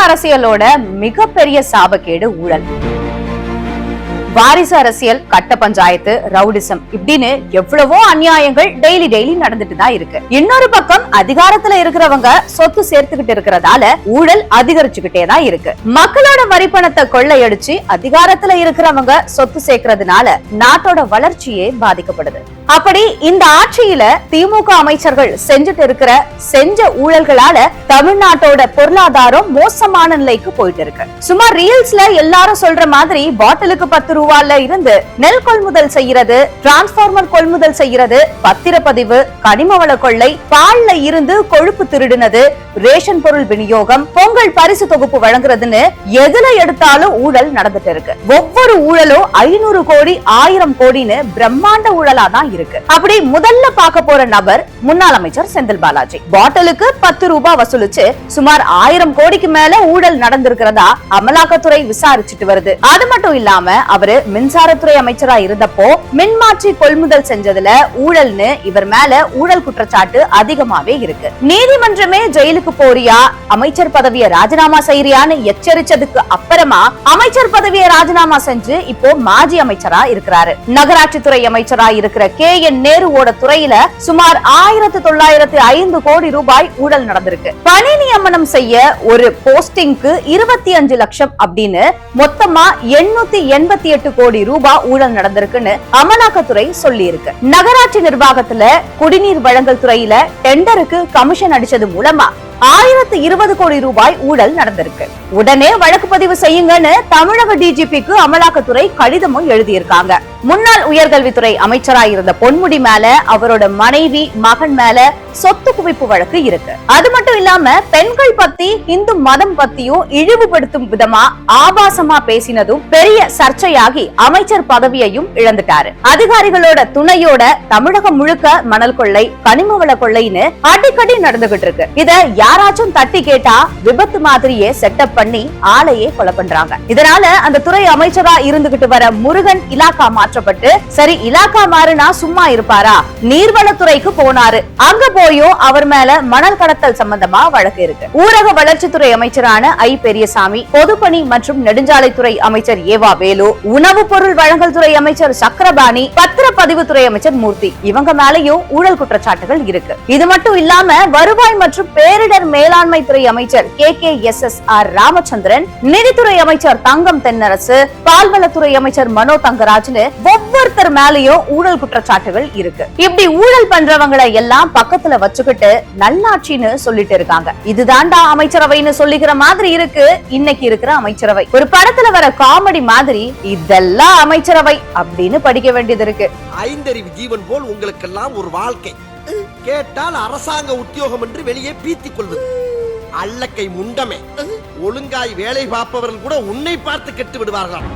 அரசியலோட மிகப்பெரிய சாபக்கேடு ஊழல். வாரிசு அரசியல், கட்ட பஞ்சாயத்து, ரவுடிசம் இப்படின்னு எவ்வளவோ அநியாயங்கள் டெய்லி நடந்துட்டு தான் இருக்கு. இன்னொரு பக்கம் அதிகாரத்துல இருக்கிறவங்க சொத்து சேர்த்துக்கிட்டு இருக்கிறதால ஊழல் அதிகரிச்சுக்கிட்டே தான் இருக்கு. மக்களோட வரிப்பணத்தை கொள்ளையடிச்சு அதிகாரத்துல இருக்கிறவங்க சொத்து சேர்க்கறதுனால நாட்டோட வளர்ச்சியே பாதிக்கப்படுது. அப்படி இந்த ஆட்சியில திமுக அமைச்சர்கள் செஞ்ச ஊழல்களால தமிழ்நாட்டோட பொருளாதாரம் மோசமான நிலைக்கு போயிட்டு இருக்கு. சும்மா ரீல்ஸ்ல எல்லாரும் சொல்ற மாதிரி பாட்டிலுக்கு 10 ரூபாயில இருந்து நெல் கொள்முதல் செய்யறது, டிரான்ஸ்பார்மர் கொள்முதல் செய்யறது, பத்திரப்பதிவு, கனிமவள கொள்ளை, பால்ல இருந்து கொழுப்பு திருடுனது, ரேஷன் பொருள் விநியோகம், பொங்கல் பரிசு தொகுப்பு வழங்குறதுன்னு எதுல எடுத்தாலும் ஊழல் நடந்துட்டு இருக்கு. ஒவ்வொரு ஊழலும் 500 கோடி 1000 கோடின்னு பிரம்மாண்ட ஊழலா தான் இருக்கு. அப்படி முதல்ல பார்க்க போற நபர் முன்னாள் அமைச்சர் செந்தில் பாலாஜி. பாட்டிலுக்கு 10 ரூபாய் வசூலிச்சு சுமார் 1000 கோடிக்கு மேல ஊழல் நடந்திருக்கிறதா அமலாக்கத்துறை விசாரிச்சுட்டு வருது. அது மட்டும் இல்லாம அவரு மின்சாரத்துறை அமைச்சரா இருந்தப்போ மின்மாற்றி கொள்முதல் செஞ்சதுல ஊழல்னு இவர் மேல ஊழல் குற்றச்சாட்டு அதிகமாவே இருக்கு. நீதிமன்றமே ஜெயிலுக்கு போறியா, அமைச்சர் பதவியை ராஜினாமா செய்யறியான்னு எச்சரிச்சதுக்கு அப்புறமா அமைச்சர் பதவியை ராஜினாமா செஞ்சு இப்போ மாஜி அமைச்சரா இருக்கிறாரு. நகராட்சித்துறை அமைச்சரா இருக்கிற KN நேருவோட துறையில சுமார் 1905 கோடி ரூபாய் ஊழல் நடந்திருக்கு. பணி நியமனம் செய்ய ஒரு போஸ்டிங்க்கு 25 லட்சம் அப்படின்னு மொத்தமா 888 கோடி ரூபாய் ஊழல் நடந்திருக்குன்னு அமலாக்கத்துறை சொல்லி இருக்கு. நகராட்சி நிர்வாகத்துல குடிநீர் வழங்கல் துறையில டெண்டருக்கு கமிஷன் அடிச்சது மூலமா 1020 கோடி ரூபாய் ஊழல் நடந்திருக்கு. உடனே வழக்கு பதிவு செய்யுங்கன்னு தமிழக டிஜிபிக்கு அமலாக்கத்துறை கடிதமும் எழுதியிருக்காங்க. முன்னாள் உயர்கல்வித்துறை அமைச்சராக இருந்த பொன்முடி மேல அவரோட மனைவி, மகன் மேல சொத்து குவிப்பு வழக்கு இருக்கு. அது மட்டும் இல்லாம பெண்கள் பத்தி, இந்து மதம் பத்தியும் இழிவுபடுத்தும் விதமா ஆபாசமா பேசினதும் பெரிய சர்ச்சையாகி அமைச்சர் பதவியையும் இழந்துட்டாரு. அதிகாரிகளோட துணையோட தமிழகம் முழுக்க மணல் கொள்ளை, கனிமவள கொள்ளைன்னு அடிக்கடி நடந்துகிட்டு இருக்கு. இத யாராச்சும் தட்டி கேட்டா விபத்து மாதிரியே செட்டப் பண்ணி ஆளையே கொலை பண்றாங்க. இதனால அந்த துறை அமைச்சரா இருந்துகிட்டு வர முருகன் இலாக்கா மாற்றப்பட்டு, சரி இலாக்கா மாறுனா சும்மா இருப்பாரா, நீர்வளத்துறைக்கு போனாரு. அங்க போயும் அவர் மேல மணல் கடத்தல் சம்பந்தமா வழக்கு இருக்கு. ஊரக வளர்ச்சித்துறை அமைச்சரான ஐ பெரியசாமி, பொதுப்பணி மற்றும் நெடுஞ்சாலைத்துறை அமைச்சர் ஏவா வேலு, உணவு பொருள் வழங்கல் துறை அமைச்சர் சக்கரபாணி, பத்திரப்பதிவுத்துறை அமைச்சர் மூர்த்தி, இவங்க மேலயும் ஊழல் குற்றச்சாட்டுகள் இருக்கு. இது மட்டும் இல்லாம வருவாய் மற்றும் பேரிடர் மேலாண்மை துறை அமைச்சர் KKSSR ராமச்சந்திரன், நிதித்துறை அமைச்சர் தங்கம் தென்னரசு, பால்வளத்துறை அமைச்சர் மனோ தங்கராஜ்னு ஒவ்வொருத்தர் மேலயும் ஊழல் குற்றச்சாட்டுகள் இருக்கு. இப்படி ஊழல் பண்றவங்களை எல்லாம் பக்கத்துல வச்சுக்கிட்டு நல்லாட்சின்னு சொல்லிட்டு இருக்காங்க. இதுதான்டா அமைச்சரவைன்னு சொல்லிக்கிற மாதிரி இருக்கு இன்னைக்கு இருக்கிற அமைச்சரவை. ஒரு படத்துல வர காமெடி மாதிரி இதெல்லாம் அமைச்சரவை அப்படின்னு படிக்க வேண்டியது இருக்கு. ஐந்தறிவு ஜீவன் போல் உங்களுக்கெல்லாம் ஒரு வாழ்க்கை கேட்டால் அரசாங்க உத்தியோகம் என்று வெளியே பீத்திக் கொள்வது. அல்லக்கை முண்டமே, ஒழுங்காய் வேலை பார்ப்பவர்கள் கூட உன்னை பார்த்து கெட்டு விடுவார்களாம்.